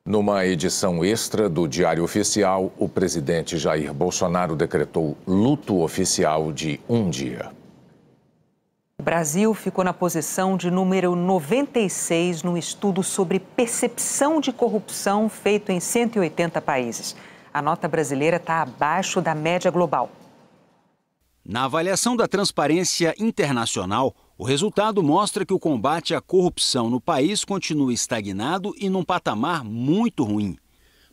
Numa edição extra do Diário Oficial, o presidente Jair Bolsonaro decretou luto oficial de 1 dia. O Brasil ficou na posição de número 96 no estudo sobre percepção de corrupção feito em 180 países. A nota brasileira está abaixo da média global. Na avaliação da Transparência Internacional, o resultado mostra que o combate à corrupção no país continua estagnado e num patamar muito ruim.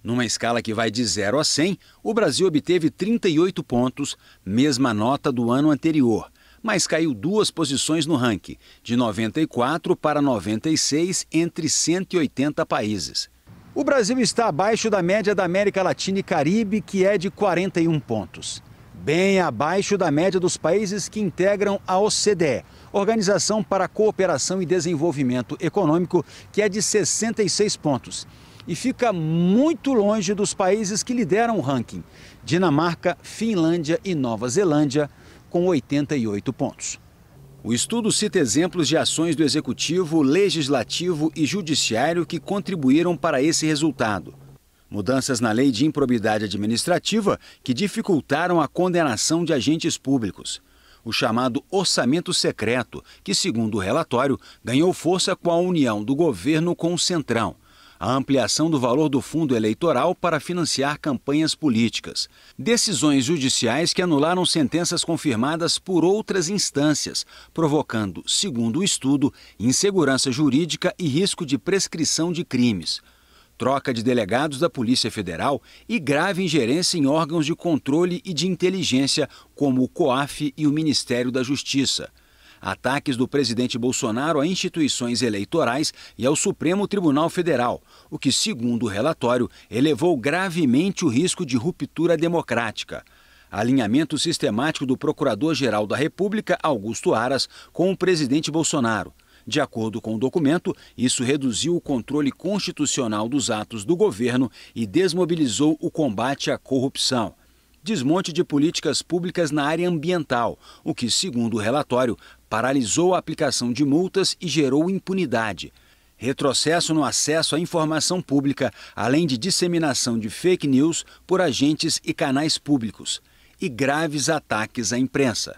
Numa escala que vai de 0 a 100, o Brasil obteve 38 pontos, mesma nota do ano anterior, mas caiu 2 posições no ranking, de 94 para 96 entre 180 países. O Brasil está abaixo da média da América Latina e Caribe, que é de 41 pontos. Bem abaixo da média dos países que integram a OCDE, Organização para a Cooperação e Desenvolvimento Econômico, que é de 66 pontos. E fica muito longe dos países que lideram o ranking, Dinamarca, Finlândia e Nova Zelândia, com 88 pontos. O estudo cita exemplos de ações do Executivo, Legislativo e Judiciário que contribuíram para esse resultado. Mudanças na lei de improbidade administrativa que dificultaram a condenação de agentes públicos. O chamado orçamento secreto, que, segundo o relatório, ganhou força com a união do governo com o Centrão. A ampliação do valor do fundo eleitoral para financiar campanhas políticas. Decisões judiciais que anularam sentenças confirmadas por outras instâncias, provocando, segundo o estudo, insegurança jurídica e risco de prescrição de crimes. Troca de delegados da Polícia Federal e grave ingerência em órgãos de controle e de inteligência, como o COAF e o Ministério da Justiça. Ataques do presidente Bolsonaro a instituições eleitorais e ao Supremo Tribunal Federal, o que, segundo o relatório, elevou gravemente o risco de ruptura democrática. Alinhamento sistemático do Procurador-Geral da República, Augusto Aras, com o presidente Bolsonaro. De acordo com o documento, isso reduziu o controle constitucional dos atos do governo e desmobilizou o combate à corrupção. Desmonte de políticas públicas na área ambiental, o que, segundo o relatório, paralisou a aplicação de multas e gerou impunidade. retrocesso no acesso à informação pública, além de disseminação de fake news por agentes e canais públicos, e graves ataques à imprensa.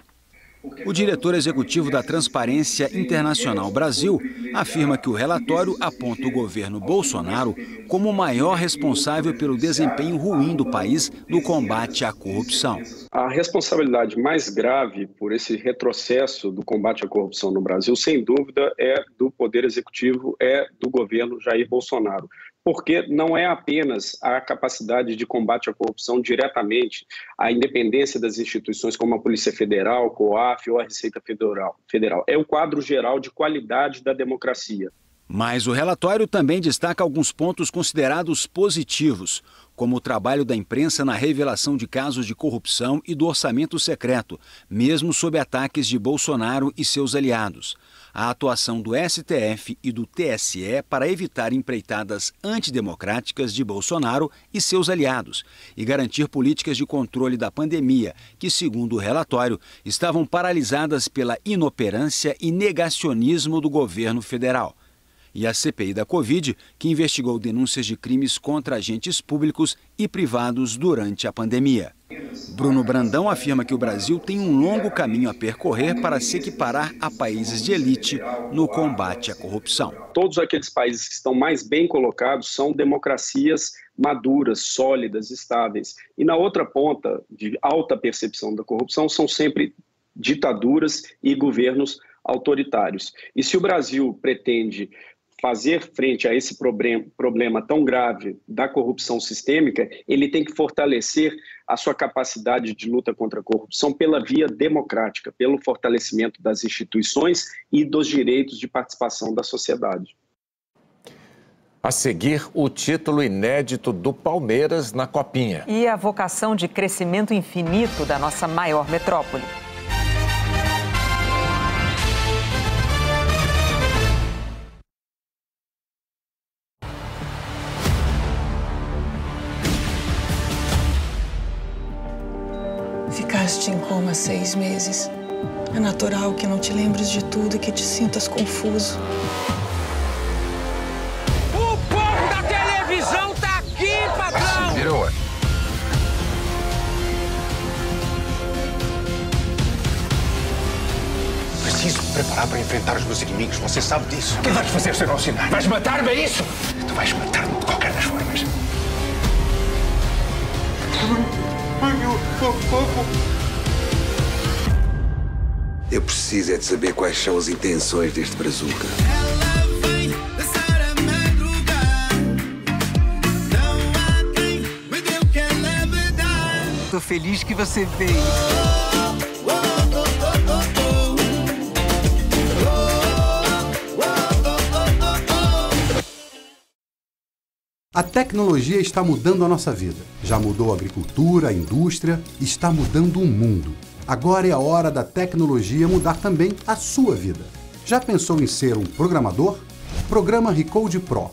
O diretor executivo da Transparência Internacional Brasil afirma que o relatório aponta o governo Bolsonaro como o maior responsável pelo desempenho ruim do país no combate à corrupção. A responsabilidade mais grave por esse retrocesso do combate à corrupção no Brasil, sem dúvida, é do Poder Executivo, é do governo Jair Bolsonaro. Porque não é apenas a capacidade de combate à corrupção diretamente, a independência das instituições como a Polícia Federal, COAF ou a Receita Federal. É o quadro geral de qualidade da democracia. Mas o relatório também destaca alguns pontos considerados positivos, como o trabalho da imprensa na revelação de casos de corrupção e do orçamento secreto, mesmo sob ataques de Bolsonaro e seus aliados. A atuação do STF e do TSE para evitar empreitadas antidemocráticas de Bolsonaro e seus aliados e garantir políticas de controle da pandemia, que, segundo o relatório, estavam paralisadas pela inoperância e negacionismo do governo federal. E a CPI da Covid, que investigou denúncias de crimes contra agentes públicos e privados durante a pandemia. Bruno Brandão afirma que o Brasil tem um longo caminho a percorrer para se equiparar a países de elite no combate à corrupção. Todos aqueles países que estão mais bem colocados são democracias maduras, sólidas, estáveis. E na outra ponta de alta percepção da corrupção são sempre ditaduras e governos autoritários. E se o Brasil pretende fazer frente a esse problema tão grave da corrupção sistêmica, ele tem que fortalecer a sua capacidade de luta contra a corrupção pela via democrática, pelo fortalecimento das instituições e dos direitos de participação da sociedade. A seguir, o título inédito do Palmeiras na Copinha. E a vocação de crescimento infinito da nossa maior metrópole. Ficaste em coma 6 meses. É natural que não te lembres de tudo e que te sintas confuso. O povo da televisão tá aqui, patrão! Virou. Preciso me preparar para enfrentar os meus inimigos. Você sabe disso. O que vais fazer se eu não ensinar? Vais matar-me, é isso? Tu vais matar-me de qualquer das formas. Eu preciso é de saber quais são as intenções deste brazuca. Tô feliz que você veio. A tecnologia está mudando a nossa vida. Já mudou a agricultura, a indústria, está mudando o mundo. Agora é a hora da tecnologia mudar também a sua vida. Já pensou em ser um programador? Programa Recode Pro.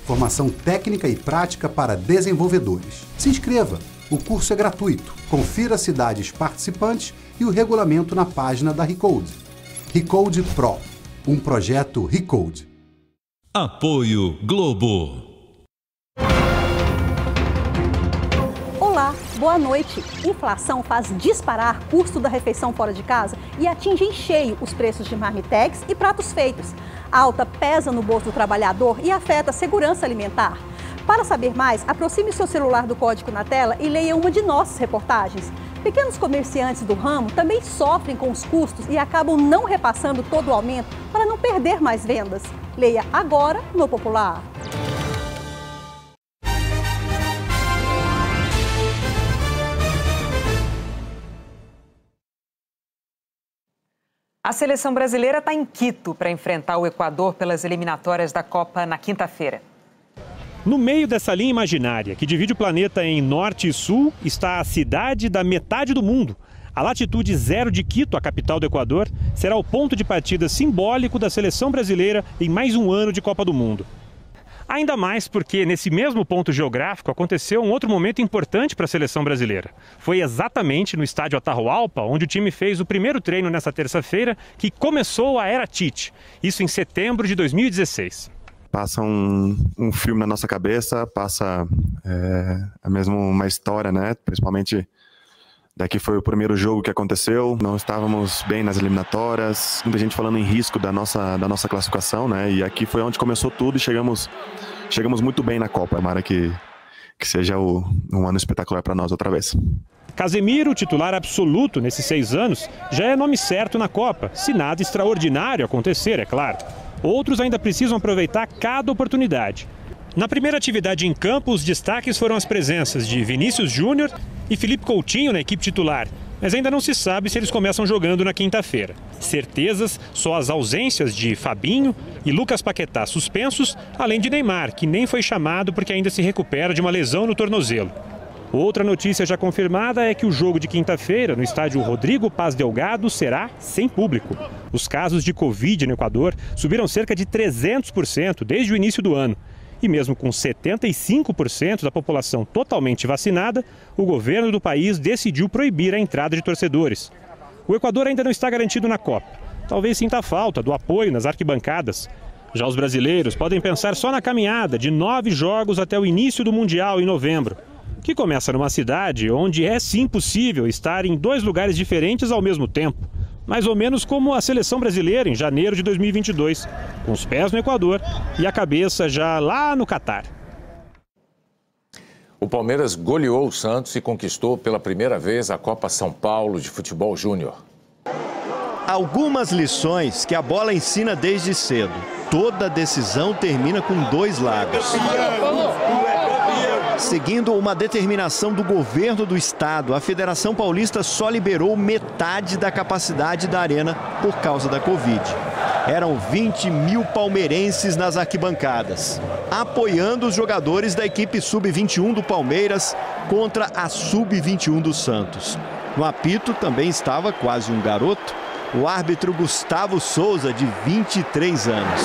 Formação técnica e prática para desenvolvedores. Se inscreva. O curso é gratuito. Confira as cidades participantes e o regulamento na página da Recode. Recode Pro. Um projeto Recode. Apoio Globo. Olá, boa noite. Inflação faz disparar custo da refeição fora de casa e atinge em cheio os preços de marmitex e pratos feitos. A alta pesa no bolso do trabalhador e afeta a segurança alimentar. Para saber mais, aproxime seu celular do código na tela e leia uma de nossas reportagens. Pequenos comerciantes do ramo também sofrem com os custos e acabam não repassando todo o aumento para não perder mais vendas. Leia agora no Popular. A seleção brasileira está em Quito para enfrentar o Equador pelas eliminatórias da Copa na quinta-feira. No meio dessa linha imaginária que divide o planeta em norte e sul está a cidade da metade do mundo. A latitude zero de Quito, a capital do Equador, será o ponto de partida simbólico da seleção brasileira em mais um ano de Copa do Mundo. Ainda mais porque nesse mesmo ponto geográfico aconteceu um outro momento importante para a seleção brasileira. Foi exatamente no estádio Atahualpa, onde o time fez o primeiro treino nessa terça-feira, que começou a Era Tite, isso em setembro de 2016. passa um filme na nossa cabeça, passa mesmo uma história, né? Principalmente daqui foi o primeiro jogo que aconteceu, não estávamos bem nas eliminatórias, muita gente falando em risco da nossa classificação, né? E aqui foi onde começou tudo e chegamos muito bem na Copa. Tomara que seja um ano espetacular para nós outra vez. Casemiro, titular absoluto nesses 6 anos, já é nome certo na Copa, se nada extraordinário acontecer, é claro. Outros ainda precisam aproveitar cada oportunidade. Na primeira atividade em campo, os destaques foram as presenças de Vinícius Júnior e Felipe Coutinho na equipe titular, mas ainda não se sabe se eles começam jogando na quinta-feira. Certezas, só as ausências de Fabinho e Lucas Paquetá suspensos, além de Neymar, que nem foi chamado porque ainda se recupera de uma lesão no tornozelo. Outra notícia já confirmada é que o jogo de quinta-feira no estádio Rodrigo Paz Delgado será sem público. Os casos de Covid no Equador subiram cerca de 300% desde o início do ano. E mesmo com 75% da população totalmente vacinada, o governo do país decidiu proibir a entrada de torcedores. O Equador ainda não está garantido na Copa. Talvez sinta a falta do apoio nas arquibancadas. Já os brasileiros podem pensar só na caminhada de 9 jogos até o início do Mundial em novembro, que começa numa cidade onde é sim possível estar em 2 lugares diferentes ao mesmo tempo. Mais ou menos como a seleção brasileira em janeiro de 2022, com os pés no Equador e a cabeça já lá no Catar. O Palmeiras goleou o Santos e conquistou pela primeira vez a Copa São Paulo de Futebol Júnior. Algumas lições que a bola ensina desde cedo. Toda decisão termina com 2 lados. Seguindo uma determinação do governo do estado, a Federação Paulista só liberou metade da capacidade da arena por causa da Covid. Eram 20 mil palmeirenses nas arquibancadas, apoiando os jogadores da equipe sub-21 do Palmeiras contra a sub-21 do Santos. No apito também estava quase um garoto, o árbitro Gustavo Souza, de 23 anos.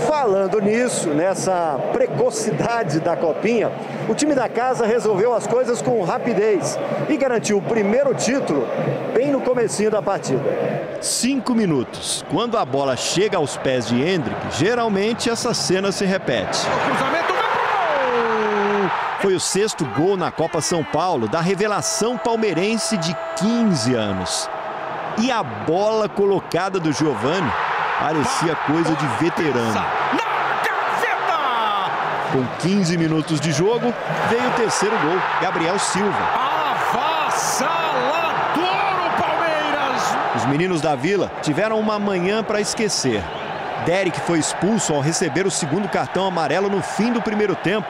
Falando nisso, nessa precocidade da Copinha, o time da casa resolveu as coisas com rapidez e garantiu o primeiro título bem no comecinho da partida. 5 minutos. Quando a bola chega aos pés de Hendrick, geralmente essa cena se repete. Foi o 6º gol na Copa São Paulo da revelação palmeirense de 15 anos. E a bola colocada do Giovani parecia coisa de veterano. Com 15 minutos de jogo, veio o 3º gol, Gabriel Silva. Avassalador o Palmeiras! Os meninos da Vila tiveram uma manhã para esquecer. Derek foi expulso ao receber o 2º cartão amarelo no fim do primeiro tempo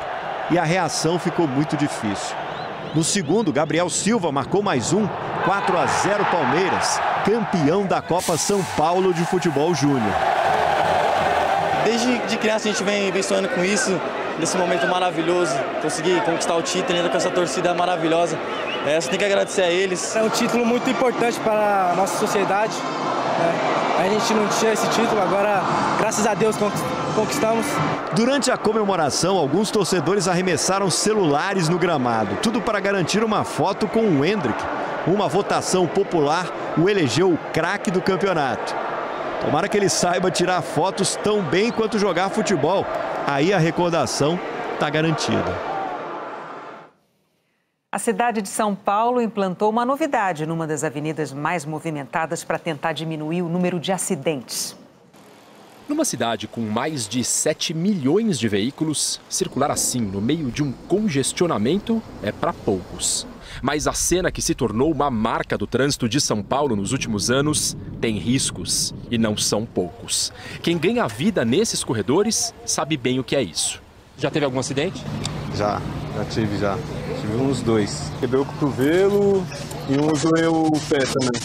e a reação ficou muito difícil. No segundo, Gabriel Silva marcou mais um, 4-0 Palmeiras, campeão da Copa São Paulo de Futebol Júnior. Desde criança a gente vem sonhando com isso, nesse momento maravilhoso, conseguir conquistar o título ainda com essa torcida maravilhosa. Só tem que agradecer a eles. É um título muito importante para a nossa sociedade. A gente não tinha esse título, agora, graças a Deus, conquistamos. Durante a comemoração, alguns torcedores arremessaram celulares no gramado, tudo para garantir uma foto com o Hendrick. Uma votação popular o elegeu o craque do campeonato. Tomara que ele saiba tirar fotos tão bem quanto jogar futebol. Aí a recordação está garantida. A cidade de São Paulo implantou uma novidade numa das avenidas mais movimentadas para tentar diminuir o número de acidentes. Numa cidade com mais de 7 milhões de veículos, circular assim no meio de um congestionamento é para poucos. Mas a cena que se tornou uma marca do trânsito de São Paulo nos últimos anos tem riscos, e não são poucos. Quem ganha vida nesses corredores sabe bem o que é isso. Já teve algum acidente? Já tive. Tive uns 2. Quebrei o cotovelo e um zoeu o pé também.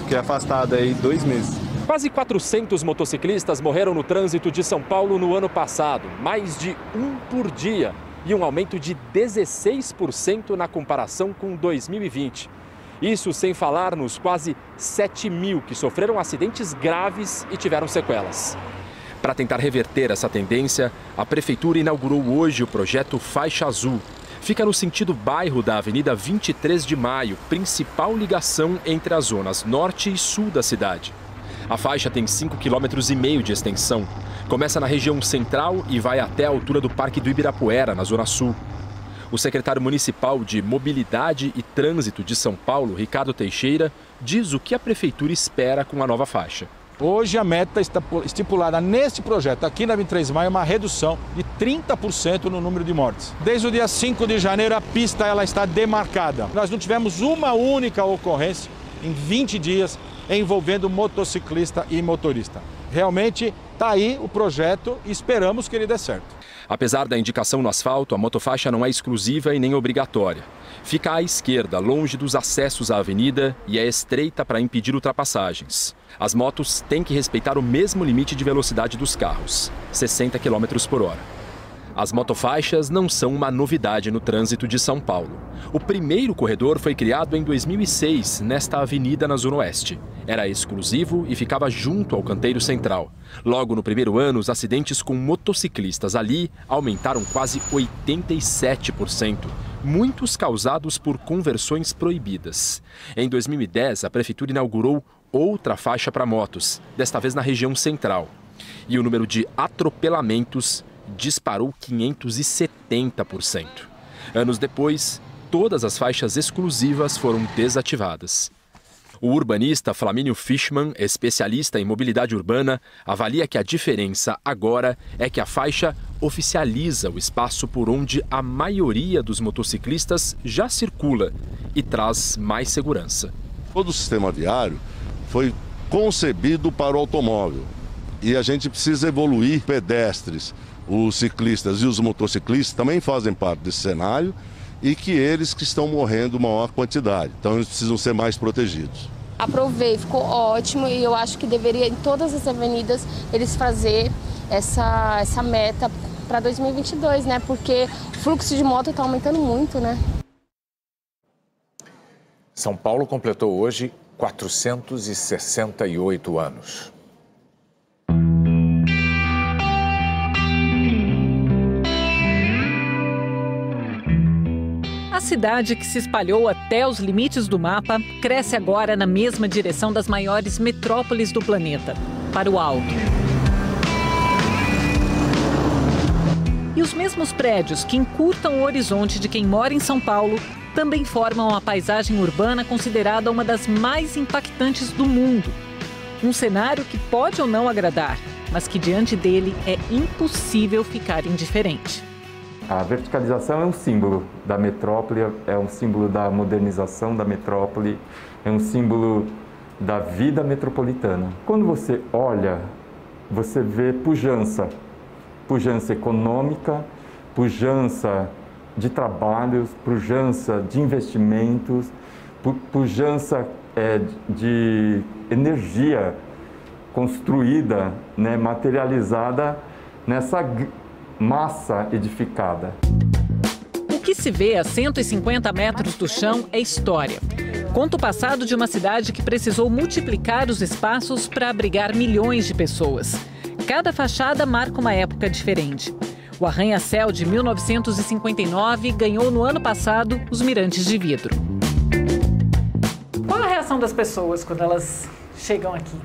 Fiquei afastado aí 2 meses. Quase 400 motociclistas morreram no trânsito de São Paulo no ano passado, mais de 1 por dia, e um aumento de 16% na comparação com 2020. Isso sem falar nos quase 7 mil que sofreram acidentes graves e tiveram sequelas. Para tentar reverter essa tendência, a Prefeitura inaugurou hoje o projeto Faixa Azul. Fica no sentido bairro da Avenida 23 de Maio, principal ligação entre as zonas norte e sul da cidade. A faixa tem 5,5 km de extensão. Começa na região central e vai até a altura do Parque do Ibirapuera, na Zona Sul. O secretário municipal de Mobilidade e Trânsito de São Paulo, Ricardo Teixeira, diz o que a prefeitura espera com a nova faixa. Hoje a meta está estipulada neste projeto, aqui na 23 de maio, uma redução de 30% no número de mortes. Desde o dia 5 de janeiro a pista ela está demarcada. Nós não tivemos uma única ocorrência em 20 dias envolvendo motociclista e motorista. Realmente está aí o projeto e esperamos que ele dê certo. Apesar da indicação no asfalto, a motofaixa não é exclusiva e nem obrigatória. Fica à esquerda, longe dos acessos à avenida e é estreita para impedir ultrapassagens. As motos têm que respeitar o mesmo limite de velocidade dos carros, 60 km por hora. As motofaixas não são uma novidade no trânsito de São Paulo. O primeiro corredor foi criado em 2006, nesta avenida na Zona Oeste. Era exclusivo e ficava junto ao canteiro central. Logo no primeiro ano, os acidentes com motociclistas ali aumentaram quase 87%, muitos causados por conversões proibidas. Em 2010, a prefeitura inaugurou outra faixa para motos, desta vez na região central. E o número de atropelamentos disparou 570%. Anos depois, todas as faixas exclusivas foram desativadas. O urbanista Flamínio Fishman, especialista em mobilidade urbana, avalia que a diferença agora é que a faixa oficializa o espaço por onde a maioria dos motociclistas já circula e traz mais segurança. Todo o sistema viário foi concebido para o automóvel e a gente precisa evoluir. Pedestres, os ciclistas e os motociclistas também fazem parte desse cenário e que eles que estão morrendo maior quantidade. Então eles precisam ser mais protegidos. Aprovei, ficou ótimo e eu acho que deveria em todas as avenidas eles fazer essa meta para 2022, né? Porque o fluxo de moto está aumentando muito, né? São Paulo completou hoje 468 anos. A cidade que se espalhou até os limites do mapa cresce agora na mesma direção das maiores metrópoles do planeta, para o alto. E os mesmos prédios que encurtam o horizonte de quem mora em São Paulo também formam a paisagem urbana considerada uma das mais impactantes do mundo. Um cenário que pode ou não agradar, mas que diante dele é impossível ficar indiferente. A verticalização é um símbolo da metrópole, é um símbolo da modernização da metrópole, é um símbolo da vida metropolitana. Quando você olha, você vê pujança, pujança econômica, pujança de trabalhos, pujança de investimentos, pujança de energia construída, né, materializada nessa massa edificada. O que se vê a 150 metros do chão é história. Conta o passado de uma cidade que precisou multiplicar os espaços para abrigar milhões de pessoas. Cada fachada marca uma época diferente. O arranha-céu de 1959 ganhou no ano passado os mirantes de vidro. Qual a reação das pessoas quando elas chegam aqui?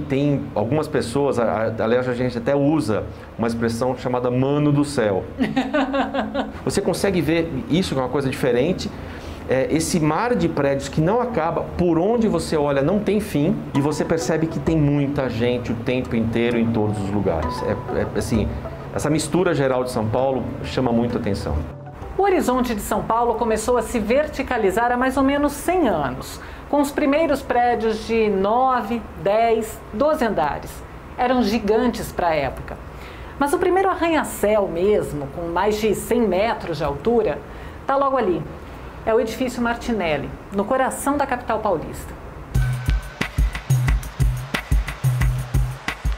Tem algumas pessoas, aliás, a gente até usa uma expressão chamada mano do céu. Você consegue ver isso, que é uma coisa diferente, esse mar de prédios que não acaba, por onde você olha não tem fim, e você percebe que tem muita gente o tempo inteiro em todos os lugares. Assim, essa mistura geral de São Paulo chama muito a atenção. O horizonte de São Paulo começou a se verticalizar há mais ou menos 100 anos. Com os primeiros prédios de 9, 10, 12 andares. Eram gigantes para a época. Mas o primeiro arranha-céu mesmo, com mais de 100 metros de altura, está logo ali. É o edifício Martinelli, no coração da capital paulista.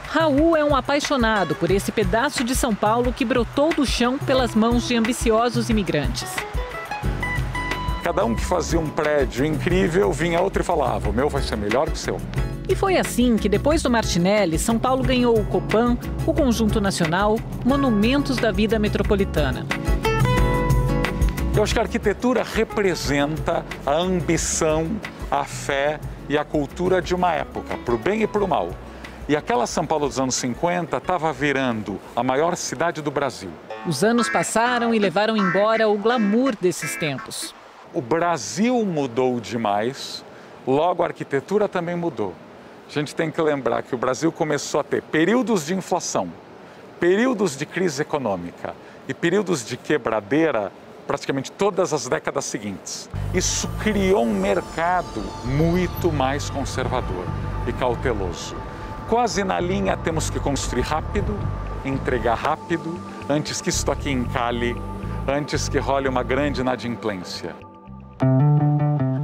Raul é um apaixonado por esse pedaço de São Paulo que brotou do chão pelas mãos de ambiciosos imigrantes. Cada um que fazia um prédio incrível, vinha outro e falava, o meu vai ser melhor que o seu. E foi assim que, depois do Martinelli, São Paulo ganhou o Copan, o Conjunto Nacional, monumentos da vida metropolitana. Eu acho que a arquitetura representa a ambição, a fé e a cultura de uma época, para o bem e para o mal. E aquela São Paulo dos anos 50 estava virando a maior cidade do Brasil. Os anos passaram e levaram embora o glamour desses tempos. O Brasil mudou demais, logo a arquitetura também mudou. A gente tem que lembrar que o Brasil começou a ter períodos de inflação, períodos de crise econômica e períodos de quebradeira praticamente todas as décadas seguintes. Isso criou um mercado muito mais conservador e cauteloso. Quase na linha, temos que construir rápido, entregar rápido, antes que isso aqui encalhe, antes que role uma grande inadimplência.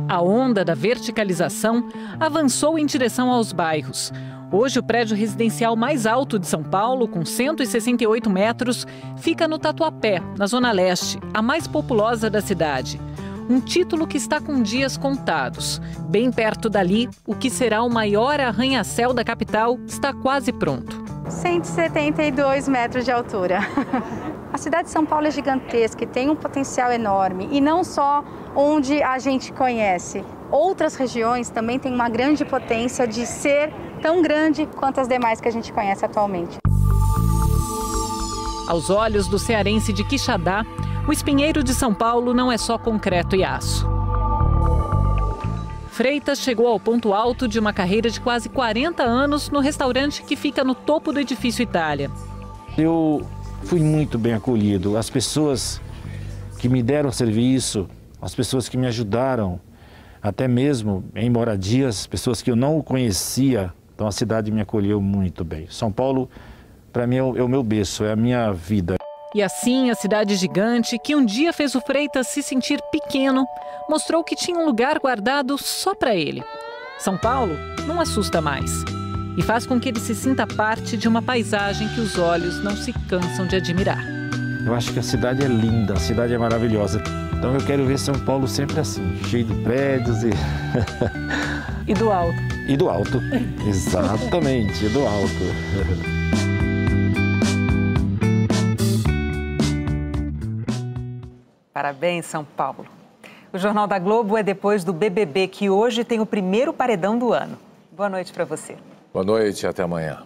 A onda da verticalização avançou em direção aos bairros. Hoje, o prédio residencial mais alto de São Paulo, com 168 metros, fica no Tatuapé, na Zona Leste, a mais populosa da cidade. Um título que está com dias contados. Bem perto dali, o que será o maior arranha-céu da capital está quase pronto. 172 metros de altura. A cidade de São Paulo é gigantesca e tem um potencial enorme. E não só onde a gente conhece. Outras regiões também têm uma grande potência de ser tão grande quanto as demais que a gente conhece atualmente. Aos olhos do cearense de Quixadá, o espinheiro de São Paulo não é só concreto e aço. Freitas chegou ao ponto alto de uma carreira de quase 40 anos no restaurante que fica no topo do edifício Itália. Eu fui muito bem acolhido. As pessoas que me deram serviço, as pessoas que me ajudaram, até mesmo em moradias, pessoas que eu não conhecia, então a cidade me acolheu muito bem. São Paulo, para mim, é o meu berço, é a minha vida. E assim, a cidade gigante, que um dia fez o Freitas se sentir pequeno, mostrou que tinha um lugar guardado só para ele. São Paulo não assusta mais e faz com que ele se sinta parte de uma paisagem que os olhos não se cansam de admirar. Eu acho que a cidade é linda, a cidade é maravilhosa. Então eu quero ver São Paulo sempre assim, cheio de prédios e... E do alto. E do alto, exatamente, do alto. Parabéns, São Paulo. O Jornal da Globo é depois do BBB, que hoje tem o primeiro paredão do ano. Boa noite para você. Boa noite e até amanhã.